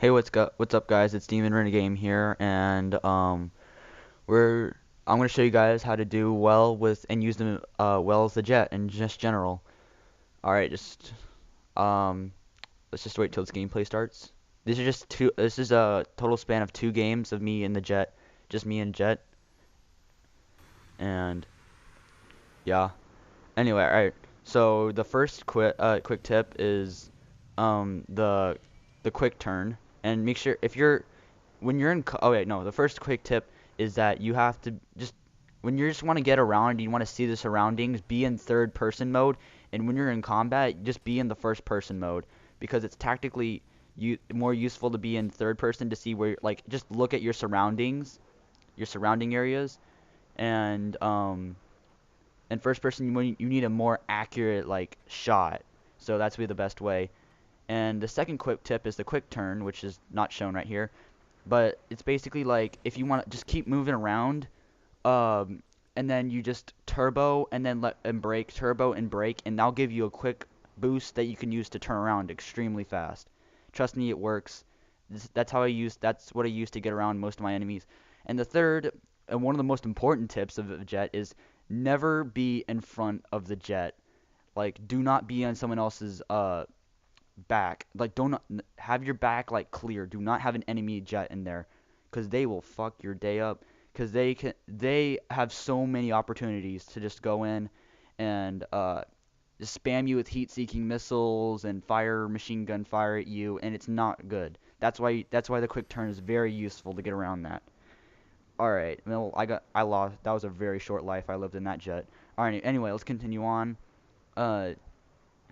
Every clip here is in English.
Hey, what's up, guys? It's Demon Renegade here, and we're I'm gonna show you guys how to do well with and use them well as the jet in just general. All right, just um, let's just wait till this gameplay starts. These are just two. This is a total span of 2 games of me and the jet, just me and jet, and yeah. Anyway, all right. So the first quick tip is the quick turn, and make sure if you're when you're in oh wait, no, the first quick tip is that you have to just when you just want to get around and you want to see the surroundings, be in third person mode, and when you're in combat, just be in the first person mode because it's tactically more useful to be in third person to see where like just look at your surroundings, your surrounding areas, and in first person you need a more accurate like shot. So that's be the best way. And the second quick tip is the quick turn, which is not shown right here, but it's basically like if you want to just keep moving around, um, and then you just turbo and then let and brake, turbo and brake, and that'll give you a quick boost that you can use to turn around extremely fast. Trust me, it works. That's what I use to get around most of my enemies. And the third, and one of the most important tips of a jet is never be in front of the jet. Like, do not be on someone else's back. Like, don't have your back like clear. Do not have an enemy jet in there, cause they will fuck your day up. Cause they have so many opportunities to just go in and just spam you with heat-seeking missiles and fire machine gun fire at you, and it's not good. That's why the quick turn is very useful to get around that. All right, well I lost. That was a very short life I lived in that jet. All right, anyway, let's continue on. Uh,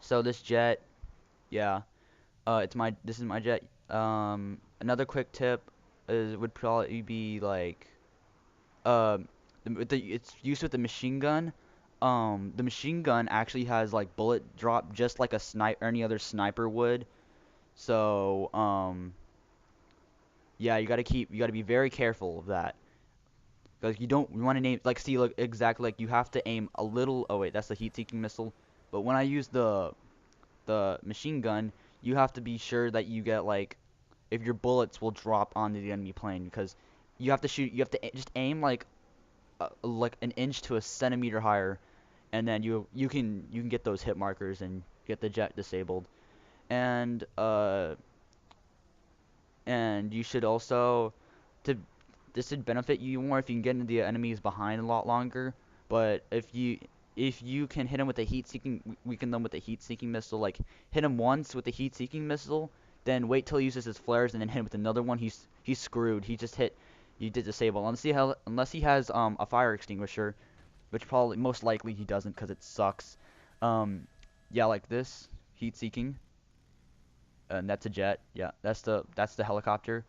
so this jet, yeah. This is my jet. Another quick tip is would probably be like it's used with the machine gun. The machine gun actually has like bullet drop just like a sniper any other sniper would. So yeah, you gotta be very careful of that because you want to name like see look exactly like you have to aim a little. Oh wait, that's the heat-seeking missile. But when I use the machine gun, you have to be sure that you get like if your bullets will drop onto the enemy plane because you have to just aim like an inch to a centimeter higher, and then you can get those hit markers and get the jet disabled. And you should also to this would benefit you more if you can get into the enemies behind a lot longer. But if you can hit him with a heat-seeking, weaken them with a heat-seeking missile, like hit him once with the heat-seeking missile, then wait till he uses his flares and then hit him with another one. He's screwed. You did disable unless he has a fire extinguisher, which probably most likely he doesn't because it sucks. Um, yeah, like this heat-seeking, and that's a jet. Yeah, that's the helicopter.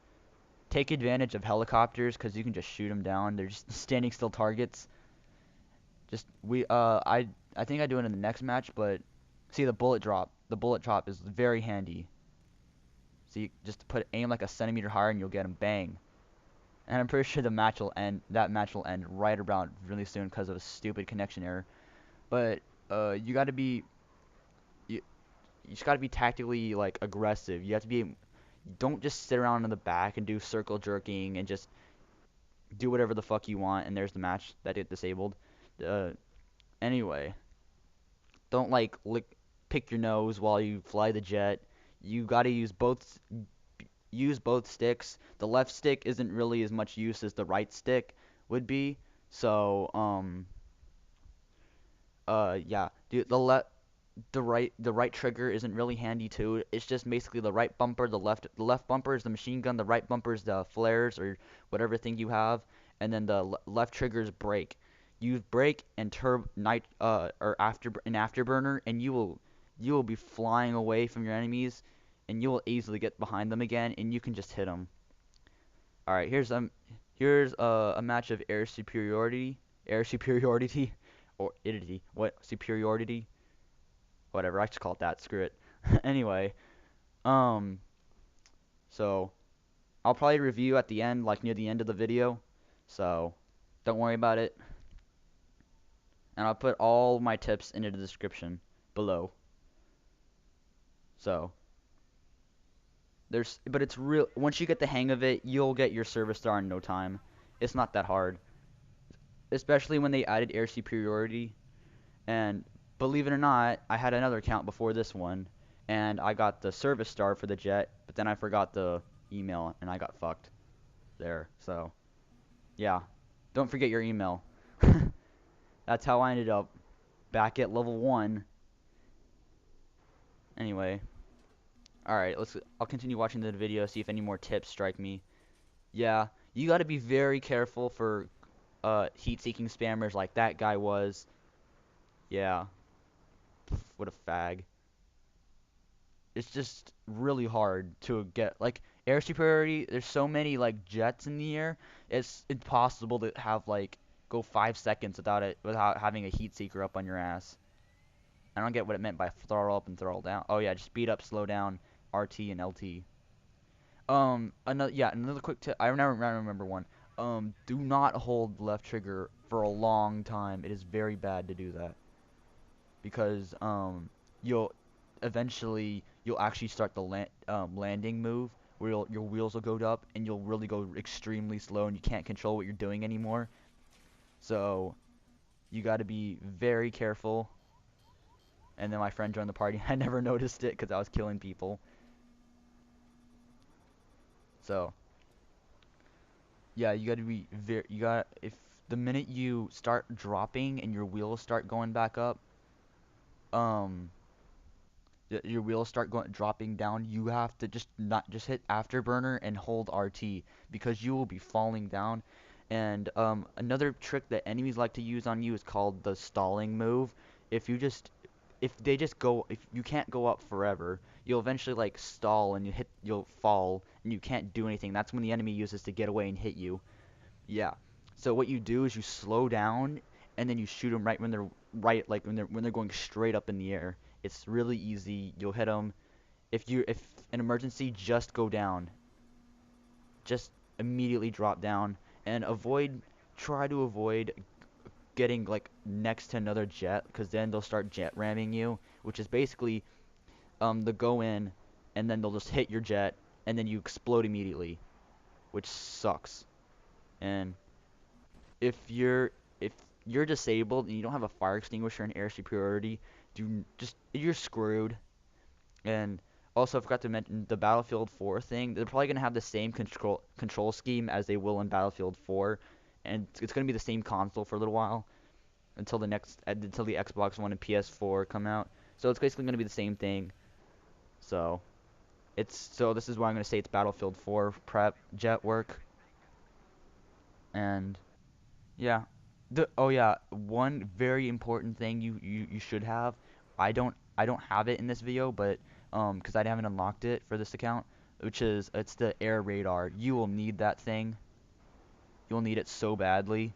Take advantage of helicopters because you can just shoot them down. They're just standing still targets. Just we I think I do it in the next match, but see the bullet drop. The bullet drop is very handy. So you just put aim like a centimeter higher and you'll get him bang. And I'm pretty sure the match will end. That match will end right around really soon because of a stupid connection error. But you got to be you, you just got to be tactically like aggressive. You have to be don't just sit around in the back and do circle jerking and just do whatever the fuck you want and there's the match that get disabled. Uh, anyway, don't like pick your nose while you fly the jet. You got to use both sticks. The left stick isn't really as much use as the right stick would be. So yeah, dude, the right trigger isn't really handy too. It's just basically the right bumper, the left bumper is the machine gun, the right bumper is the flares or whatever thing you have, and then the left trigger is brake. Use brake and turb night or afterburner, and you will be flying away from your enemies, and you will easily get behind them again, and you can just hit them. All right, here's a match of air superiority, or idity, what superiority whatever, I just call it that. Screw it. Anyway, um, so I'll probably review at the end, like near the end of the video. So don't worry about it. And I'll put all my tips into the description below. So but it's real. Once you get the hang of it, you'll get your service star in no time. It's not that hard, especially when they added air superiority. And believe it or not, I had another account before this one, and I got the service star for the jet, but then I forgot the email, and I got fucked there. So yeah, don't forget your email. That's how I ended up back at level 1. Anyway, alright, I'll continue watching the video, see if any more tips strike me. Yeah, you gotta be very careful for heat-seeking spammers like that guy was. Yeah, what a fag. It's just really hard to get, like, air superiority. There's so many, like, jets in the air. It's impossible to have, like, go 5 seconds without having a heat seeker up on your ass. I don't get what it meant by throttle up and throttle down. Oh yeah, just speed up, slow down, RT and LT. Another quick tip. I never remember one. Do not hold left trigger for a long time. It is very bad to do that because you'll you'll actually start the landing move where your wheels will go up and you'll really go extremely slow and you can't control what you're doing anymore. So you got to be very careful. And then my friend joined the party. I never noticed it because I was killing people. So yeah, you got to be very. You got if the minute you start dropping and your wheels start going back up, um, your wheels start dropping down. You have to just hit Afterburner and hold RT because you will be falling down. And another trick that enemies like to use on you is called the stalling move. If you just if you can't go up forever, you'll eventually like stall and you'll fall and you can't do anything. That's when the enemy uses to get away and hit you. Yeah. So what you do is you slow down and then you shoot them right when they're when they're going straight up in the air. It's really easy. You'll hit them. If an emergency, just go down. Just immediately drop down and try to avoid getting like next to another jet because then they'll start jet ramming you, which is basically they'll go in and then they'll just hit your jet and then you explode immediately, which sucks. And if you're disabled and you don't have a fire extinguisher and air superiority, you're screwed. And also, I forgot to mention the Battlefield 4 thing. They're probably gonna have the same control scheme as they will in Battlefield 4, and it's gonna be the same console for a little while until the Xbox One and PS4 come out. So it's basically gonna be the same thing. So this is why I'm gonna say it's Battlefield 4 prep jet work. And yeah. Oh yeah, one very important thing you should have. I don't have it in this video, but 'cause I haven't unlocked it for this account, which is it's the air radar. You will need that thing. You'll need it so badly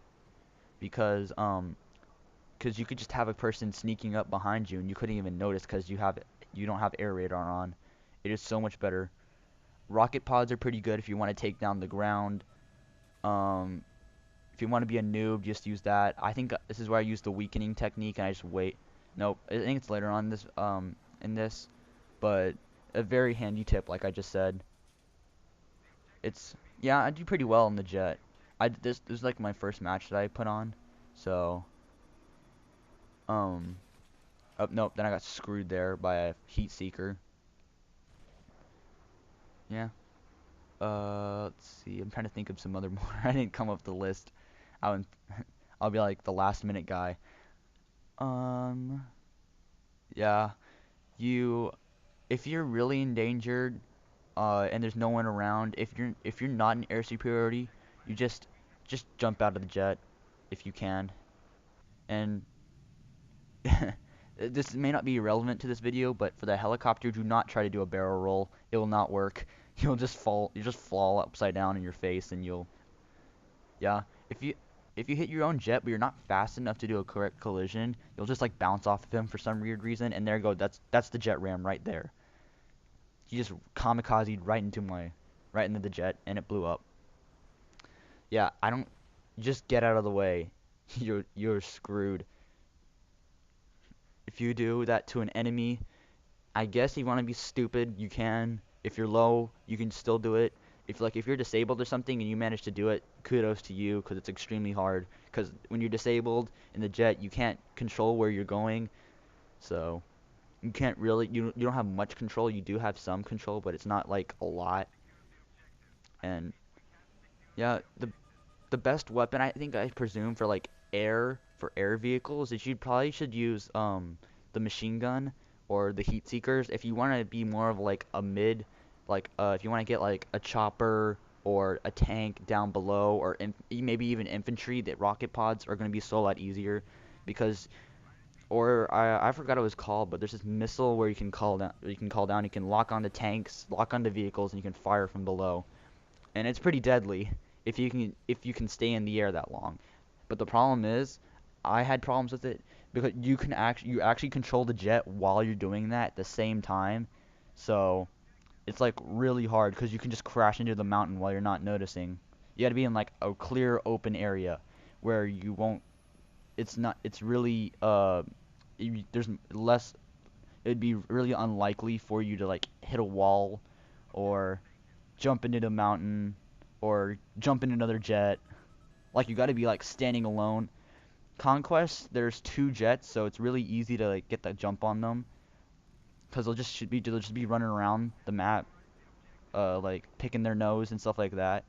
because 'cause you could just have a person sneaking up behind you and you couldn't even notice 'cause you don't have air radar on. It is so much better. Rocket pods are pretty good if you want to take down the ground. Um, If you want to be a noob, just use that. I think this is where I use the weakening technique and I just wait. Nope, I think it's later on this in this, but a very handy tip, like I just said. Yeah, I do pretty well in the jet. This is like my first match that I put on, so um, oh nope, then I got screwed there by a heat seeker. Yeah. Let's see. I'm trying to think of some other more. I didn't come up with the list. I would, I'll be like the last minute guy. Um, yeah. You, if you're really endangered, and there's no one around, if you're not in air superiority, you just jump out of the jet, if you can. And this may not be relevant to this video, but for the helicopter, do not try to do a barrel roll. It will not work. You just fall upside down in your face, and yeah. If you if you hit your own jet, but you're not fast enough to do a correct collision, you'll just like bounce off of him for some weird reason, and there you go. That's the jet ram right there. He just kamikazed right into the jet, and it blew up. Yeah, I don't. Just get out of the way. You're screwed. If you do that to an enemy, I guess you want to be stupid, you can, If you're low, you can still do it. If you're disabled or something and you manage to do it, kudos to you because it's extremely hard. Because when you're disabled in the jet, you can't control where you're going, so you can't really you don't have much control. You do have some control, but it's not like a lot. And yeah, the best weapon I think I presume for like air vehicles is you probably should use the machine gun or the heat seekers if you want to be more of like a mid, like if you want to get like a chopper or a tank down below or maybe even infantry. That rocket pods are going to be so a lot easier because or I forgot what it was called, but there's this missile where you can lock onto tanks, lock onto vehicles, and you can fire from below, and it's pretty deadly if you can stay in the air that long. But the problem is, I had problems with it because you actually control the jet while you're doing that at the same time. So it's like really hard because you can just crash into the mountain while you're not noticing. You got to be in like a clear open area where you won't. It's not. It's really there's less. It'd be really unlikely for you to like hit a wall or jump into the mountain or jump in another jet. Like you got to be like standing alone. Conquest, there's two jets, so it's really easy to like get that jump on them because they'll just be running around the map, like picking their nose and stuff like that.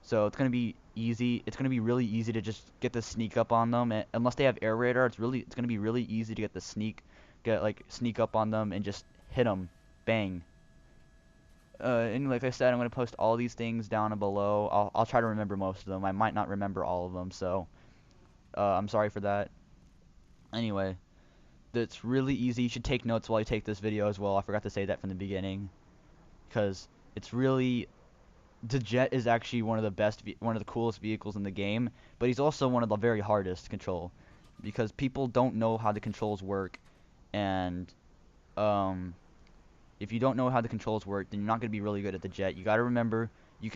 So it's gonna be easy. It's gonna be really easy to just get the sneak up on them. Unless they have air radar, it's gonna be really easy to sneak up on them and just hit them, bang. And like I said, I'm gonna post all these things down below. I'll try to remember most of them. I might not remember all of them, so I'm sorry for that. Anyway, it's really easy. You should take notes while you take this video as well. I forgot to say that from the beginning, because it's really the jet is actually one of the coolest vehicles in the game, but he's also one of the very hardest to control, because people don't know how the controls work, and um, if you don't know how the controls work, then you're not going to be really good at the jet. You got to remember,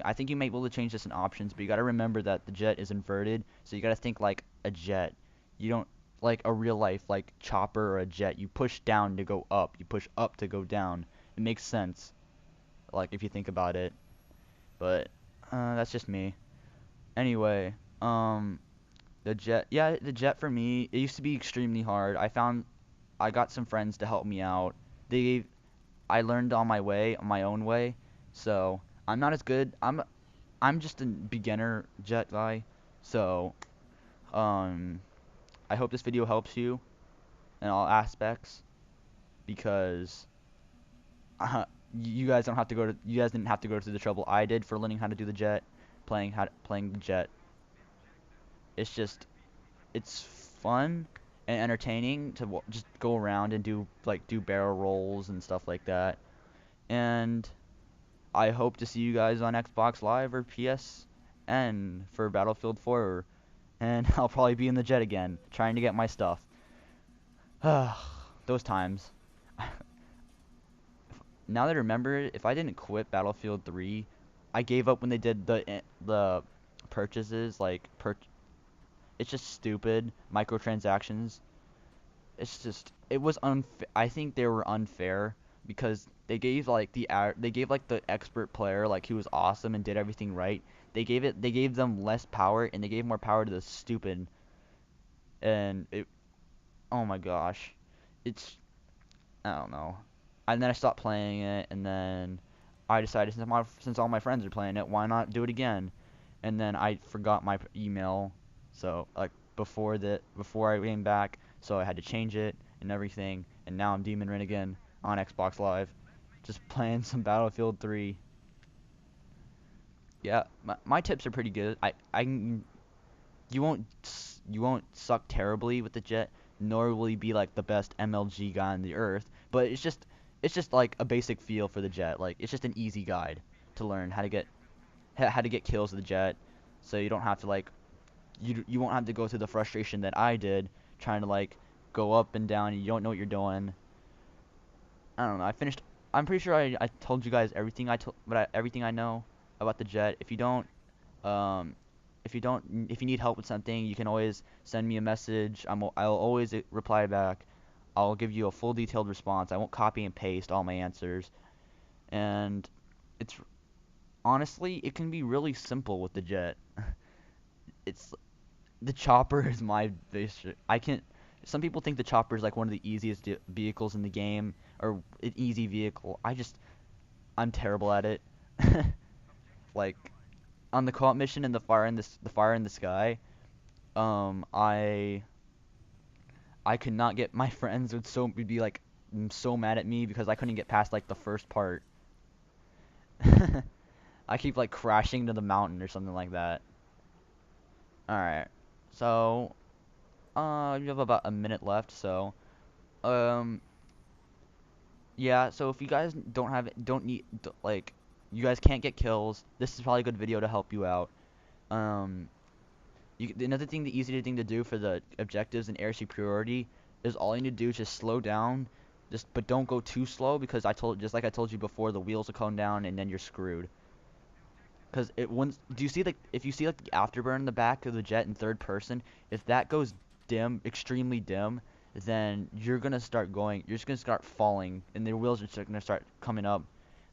I think you might be able to change this in options, but you got to remember that the jet is inverted, so you got to think like a jet. You don't like a real life like chopper or a jet. You push down to go up. You push up to go down. It makes sense, like if you think about it. But that's just me. Anyway, the jet for me, it used to be extremely hard. I got some friends to help me out. They I learned on my own way. So I'm not as good. I'm just a beginner jet guy. So um, I hope this video helps you in all aspects because uh, you guys didn't have to go through the trouble I did for learning how to do the jet, playing the jet. It's just it's fun and entertaining to just go around and do barrel rolls and stuff like that. And I hope to see you guys on Xbox Live or PSN for Battlefield 4, and I'll probably be in the jet again, trying to get my stuff. Those times. Now that I remember it, if I didn't quit Battlefield 3, I gave up when they did the purchases, it's just stupid microtransactions. It was unfair. I think they were unfair because they gave like the expert player, like who was awesome and did everything right. They gave them less power, and they gave more power to the stupid. And it Oh my gosh, it's I don't know. And then I stopped playing it, and then I decided since all my friends are playing it, why not do it again? And then I forgot my email, so like before I came back, so I had to change it and everything, and now I'm Demon Rin again on Xbox Live, just playing some Battlefield 3. Yeah, my tips are pretty good. You won't suck terribly with the jet, nor will you be like the best MLG guy on the earth, but it's just like a basic feel for the jet. Like it's just an easy guide to learn how to get kills with the jet, so you don't have to you won't have to go through the frustration that I did trying to like go up and down and you don't know what you're doing. I don't know. I'm pretty sure I told you guys everything I know about the jet. Um, if you need help with something, you can always send me a message. I'll always reply back. I'll give you a full detailed response. I won't copy and paste all my answers. and it's honestly it can be really simple with the jet. It's the chopper is my vision. I can. Some people think the chopper is like one of the easiest vehicles in the game, or an easy vehicle. I'm terrible at it. Like on the co-op mission and the fire in the sky, um, I I could not get my friends would be like so mad at me because I couldn't get past like the first part. I keep like crashing to the mountain or something like that. All right, so you have about a minute left, so um, yeah. So if you guys don't need like you guys can't get kills, this is probably a good video to help you out. Um, another thing, the easier thing to do for the objectives and air superiority is all you need to do is just slow down, but don't go too slow because just like I told you before, the wheels will come down and then you're screwed. Cause it once do you see like if you see like the afterburn in the back of the jet in third person, if that goes dim, extremely dim, then you're just gonna start falling, and the wheels are just gonna start coming up.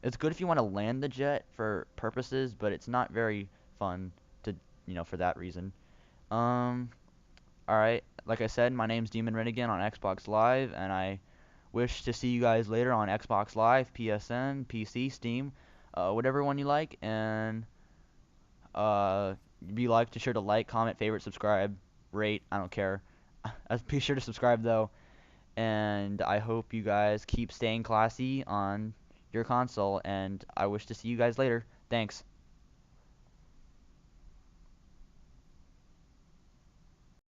It's good if you want to land the jet for purposes, but it's not very fun to for that reason. Um, all right. Like I said, my name's Demon Renegade on Xbox Live, and I wish to see you guys later on Xbox Live, PSN, PC, Steam, whatever one you like, and be sure to like, comment, favorite, subscribe, rate. I don't care. Be sure to subscribe though, and I hope you guys keep staying classy on your console, and I wish to see you guys later. Thanks.